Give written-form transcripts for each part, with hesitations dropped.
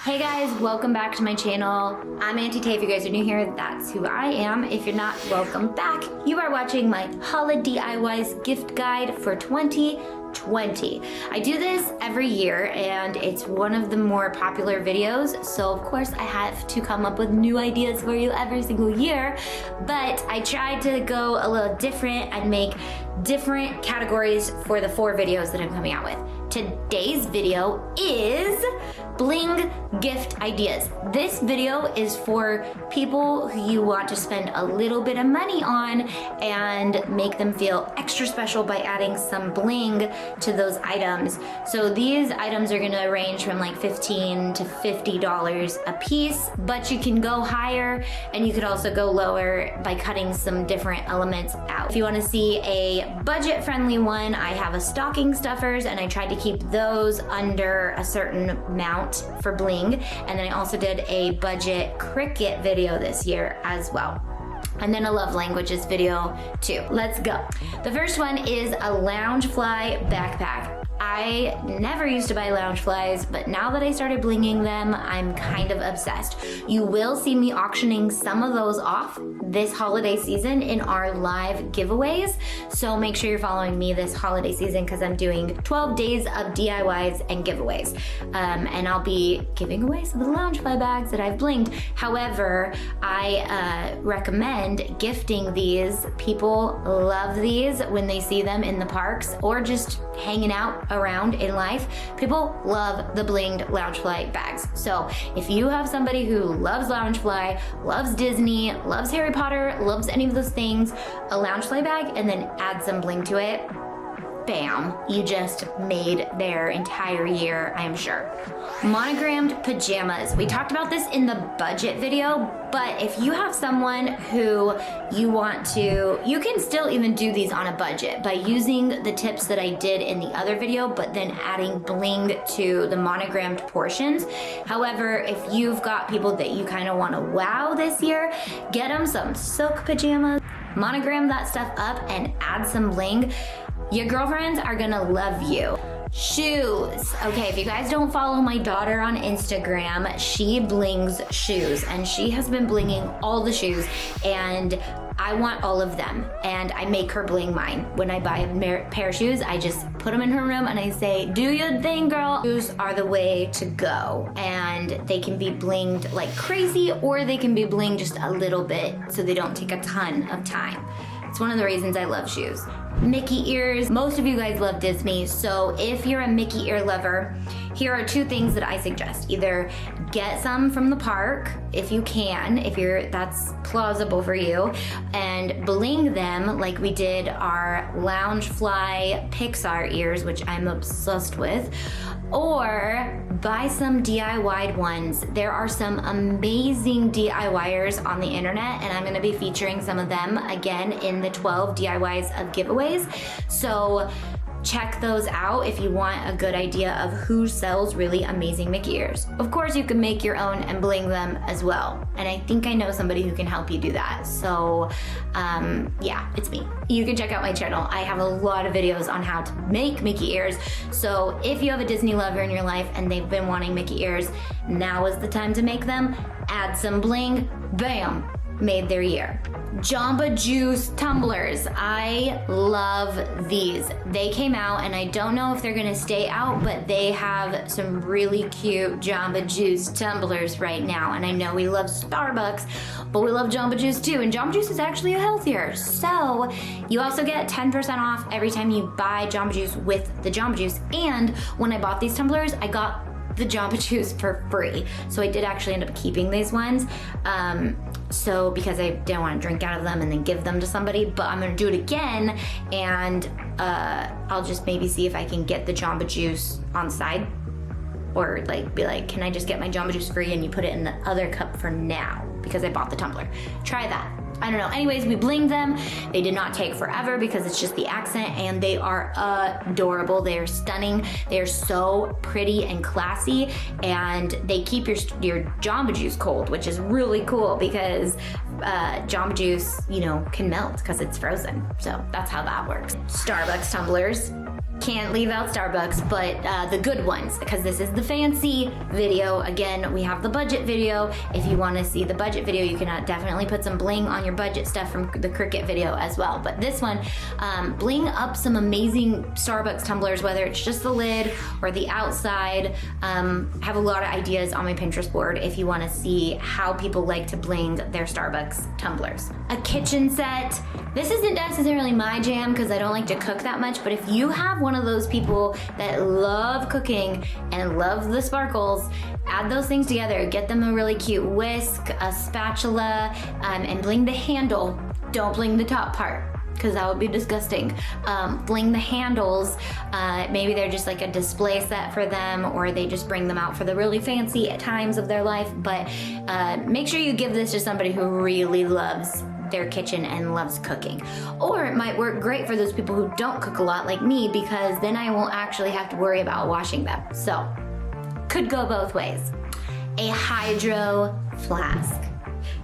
Hey guys, welcome back to my channel. I'm Auntie Tay. If you guys are new here, that's who I am. If you're not, welcome back. You are watching my HoliDIY'S gift guide for 2020. I do this every year and it's one of the more popular videos, so of course I have to come up with new ideas for you every single year, but I tried to go a little different and make different categories for the 4 videos that I'm coming out with. Today's video is Bling gift ideas. This video is for people who you want to spend a little bit of money on and make them feel extra special by adding some bling to those items. So these items are gonna range from like $15 to $50 a piece, but you can go higher and you could also go lower by cutting some different elements out. If you wanna see a budget-friendly one, I have a stocking stuffers and I tried to keep those under a certain amount for bling. And then I also did a budget Cricut video this year as well. And then a love languages video too. Let's go. The first one is a Loungefly backpack. I never used to buy Loungeflies, but now that I started blinging them, I'm kind of obsessed. You will see me auctioning some of those off this holiday season in our live giveaways. So make sure you're following me this holiday season because I'm doing 12 days of DIYs and giveaways. And I'll be giving away some of the Loungefly bags that I've blinged. However, I recommend gifting these. People love these when they see them in the parks or just hanging out around in life. People love the blinged Loungefly bags. So if you have somebody who loves Loungefly, loves Disney, loves Harry Potter, loves any of those things, a Loungefly bag and then add some bling to it, bam, you just made their entire year, I'm sure. Monogrammed pajamas. We talked about this in the budget video, but if you have someone who you want to, you can still even do these on a budget by using the tips that I did in the other video, but then adding bling to the monogrammed portions. However, if you've got people that you kind of want to wow this year, get them some silk pajamas, monogram that stuff up and add some bling. Your girlfriends are gonna love you. Shoes. Okay, if you guys don't follow my daughter on Instagram, she blings shoes and she has been blinging all the shoes and I want all of them and I make her bling mine. When I buy a pair of shoes, I just put them in her room and I say, do your thing, girl. Shoes are the way to go and they can be blinged like crazy or they can be blinged just a little bit so they don't take a ton of time. It's one of the reasons I love shoes. Mickey ears. Most of you guys love Disney, so if you're a Mickey ear lover, here are 2 things that I suggest. Either get some from the park, if you can, that's plausible for you, and bling them like we did our Loungefly Pixar ears, which I'm obsessed with, or buy some DIY'd ones. There are some amazing DIYers on the internet, and I'm gonna be featuring some of them again in the 12 DIYs of giveaways. So check those out if you want a good idea of who sells really amazing Mickey ears. Of course, you can make your own and bling them as well. And I think I know somebody who can help you do that. So yeah, it's me. You can check out my channel. I have a lot of videos on how to make Mickey ears. So if you have a Disney lover in your life and they've been wanting Mickey ears, now is the time to make them. Add some bling, bam, made their year. Jamba Juice tumblers. I love these. They came out and I don't know if they're gonna stay out, but they have some really cute Jamba Juice tumblers right now. And I know we love Starbucks, but we love Jamba Juice too. And Jamba Juice is actually healthier. So you also get 10% off every time you buy Jamba Juice with the Jamba Juice. And when I bought these tumblers, I got the Jamba Juice for free. So I did actually end up keeping these ones. So because I didn't want to drink out of them and then give them to somebody, but I'm gonna do it again and I'll just maybe see if I can get the Jamba Juice on side or like be like, can I just get my Jamba Juice free and you put it in the other cup for now because I bought the tumbler. Try that. I don't know. Anyways, we blinged them. They did not take forever because it's just the accent, and they are adorable. They are stunning. They are so pretty and classy, and they keep your Jamba Juice cold, which is really cool because Jamba Juice, you know, can melt because it's frozen. So that's how that works. Starbucks tumblers. Can't leave out Starbucks, but the good ones, because this is the fancy video. Again, we have the budget video. If you want to see the budget video, you can definitely put some bling on your budget stuff from the Cricut video as well. But this one, bling up some amazing Starbucks tumblers, whether it's just the lid or the outside. Have a lot of ideas on my Pinterest board if you want to see how people like to bling their Starbucks tumblers. A kitchen set. This isn't necessarily my jam because I don't like to cook that much, but if you have one of those people that love cooking and love the sparkles, add those things together. Get them a really cute whisk, a spatula, and bling the handle. Don't bling the top part, because that would be disgusting. Bling the handles. Maybe they're just like a display set for them, or they just bring them out for the really fancy times of their life. But make sure you give this to somebody who really loves their kitchen and loves cooking. Or it might work great for those people who don't cook a lot like me, because then I won't actually have to worry about washing them. So, could go both ways. A hydro flask.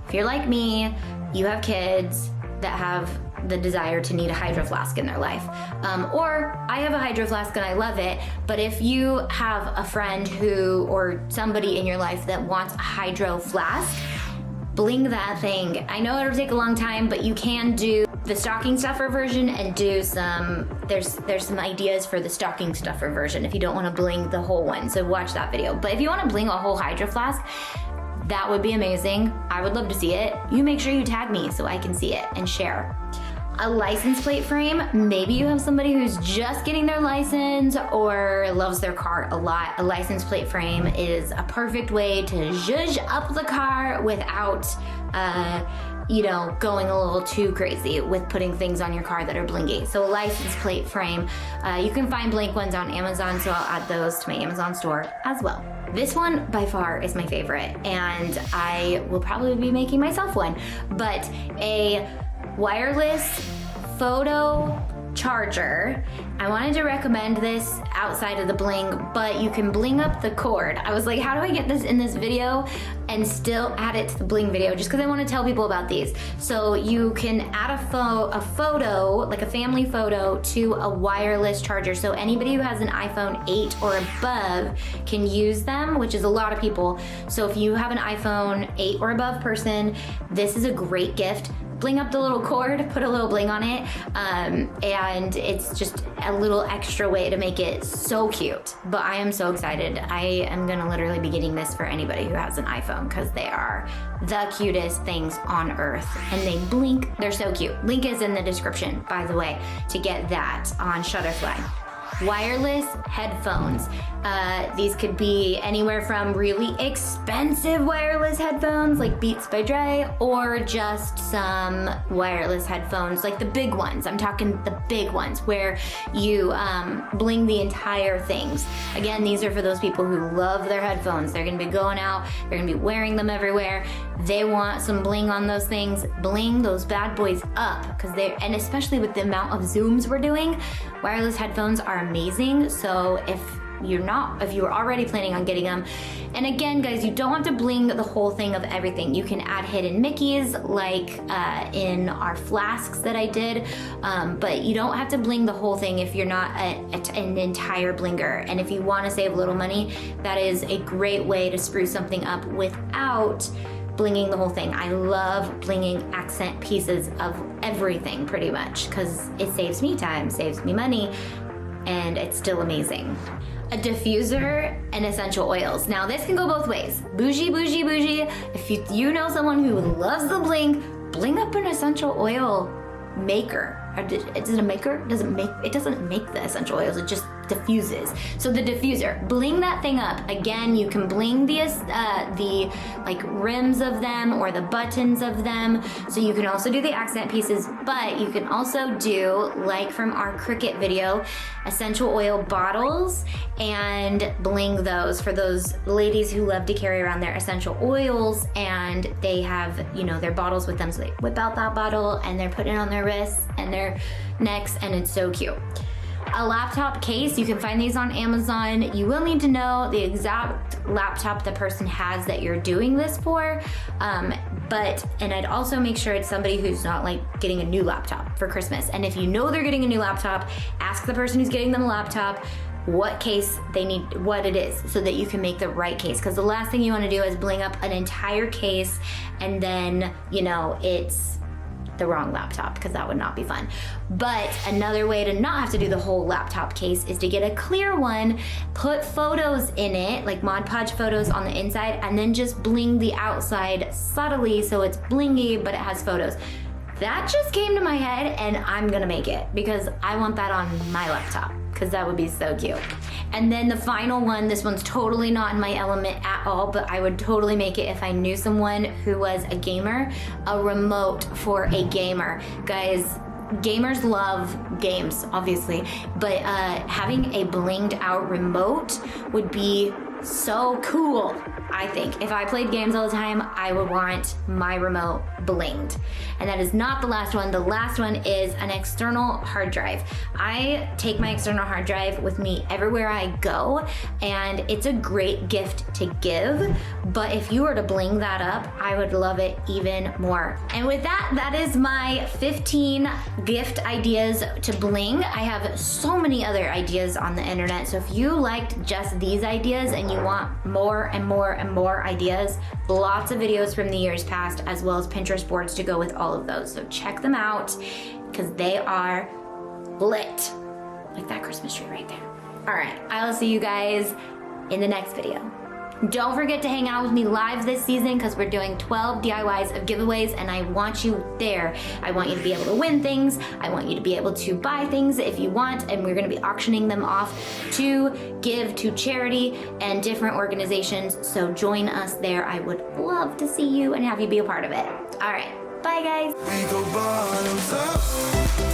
If you're like me, you have kids that have the desire to need a hydro flask in their life. Or I have a hydro flask and I love it, but if you have a friend who, or somebody in your life that wants a hydro flask, bling that thing. I know it'll take a long time, but you can do the stocking stuffer version and do some, there's some ideas for the stocking stuffer version if you don't want to bling the whole one, so watch that video. But if you want to bling a whole hydro flask, that would be amazing. I would love to see it. You make sure you tag me so I can see it and share. A license plate frame. Maybe you have somebody who's just getting their license or loves their car a lot. A license plate frame is a perfect way to zhuzh up the car without, you know, going a little too crazy with putting things on your car that are blingy. So a license plate frame. You can find blank ones on Amazon, so I'll add those to my Amazon store as well. This one by far is my favorite, and I will probably be making myself one, but a wireless photo charger. I wanted to recommend this outside of the bling, but you can bling up the cord. I was like, how do I get this in this video and still add it to the bling video, just because I want to tell people about these. So you can add a photo, like a family photo, to a wireless charger. So anybody who has an iPhone 8 or above can use them, which is a lot of people. So if you have an iPhone 8 or above person, this is a great gift. Bling up the little cord, put a little bling on it, and it's just a little extra way to make it so cute. But I am so excited. I am gonna literally be getting this for anybody who has an iPhone, because they are the cutest things on earth, and they blink. They're so cute. Link is in the description, by the way, to get that on Shutterfly. Wireless headphones. These could be anywhere from really expensive wireless headphones like Beats by Dre, or just some wireless headphones like the big ones. I'm talking the big ones where you bling the entire things. Again, these are for those people who love their headphones. They're gonna be going out, they're gonna be wearing them everywhere. They want some bling on those things. Bling those bad boys up, because and especially with the amount of zooms we're doing, wireless headphones are amazing. So if you're already planning on getting them, and again guys, you don't have to bling the whole thing of everything. You can add hidden Mickeys like in our flasks that I did, but you don't have to bling the whole thing if you're not an entire blinger. And if you want to save a little money, that is a great way to spruce something up without blinging the whole thing. I love blinging accent pieces of everything pretty much, because it saves me time, saves me money, and it's still amazing. A diffuser and essential oils. Now this can go both ways. Bougie, bougie, bougie. If you know someone who loves the bling up an essential oil maker. Is it a maker? It doesn't make the essential oils. It just diffuses. So the diffuser, bling that thing up. Again, you can bling the like rims of them or the buttons of them. So you can also do the accent pieces, but you can also do, like from our Cricut video, essential oil bottles and bling those for those ladies who love to carry around their essential oils, and they have, you know, their bottles with them, so they whip out that bottle and they're putting it on their wrists and their necks, and it's so cute. A laptop case, you can find these on Amazon. You will need to know the exact laptop the person has that you're doing this for, and I'd also make sure it's somebody who's not like getting a new laptop for Christmas. And if you know they're getting a new laptop, ask the person who's getting them a laptop what case they need, what it is, so that you can make the right case. Because the last thing you want to do is bling up an entire case and then, you know, it's the wrong laptop, because that would not be fun. But another way to not have to do the whole laptop case is to get a clear one, put photos in it, like Mod Podge photos on the inside, and then just bling the outside subtly so it's blingy, but it has photos. That just came to my head, and I'm gonna make it because I want that on my laptop, because that would be so cute. And then the final one, this one's totally not in my element at all, but I would totally make it if I knew someone who was a gamer, a remote for a gamer. Guys, gamers love games, obviously, but having a blinged out remote would be so cool. I think if I played games all the time, I would want my remote blinged. And that is not the last one. The last one is an external hard drive. I take my external hard drive with me everywhere I go, and it's a great gift to give. But if you were to bling that up, I would love it even more. And with that, that is my 15 gift ideas to bling. I have so many other ideas on the internet, so if you liked just these ideas and you want more and more and more ideas, lots of videos from the years past, as well as Pinterest boards to go with all of those. So check them out, because they are lit. Like that Christmas tree right there. All right, I will see you guys in the next video. Don't forget to hang out with me live this season, because we're doing 12 DIYs of giveaways, and I want you there. I want you to be able to win things. I want you to be able to buy things if you want, and we're gonna be auctioning them off to give to charity and different organizations. So join us there. I would love to see you and have you be a part of it. All right, bye guys. We go bottoms up.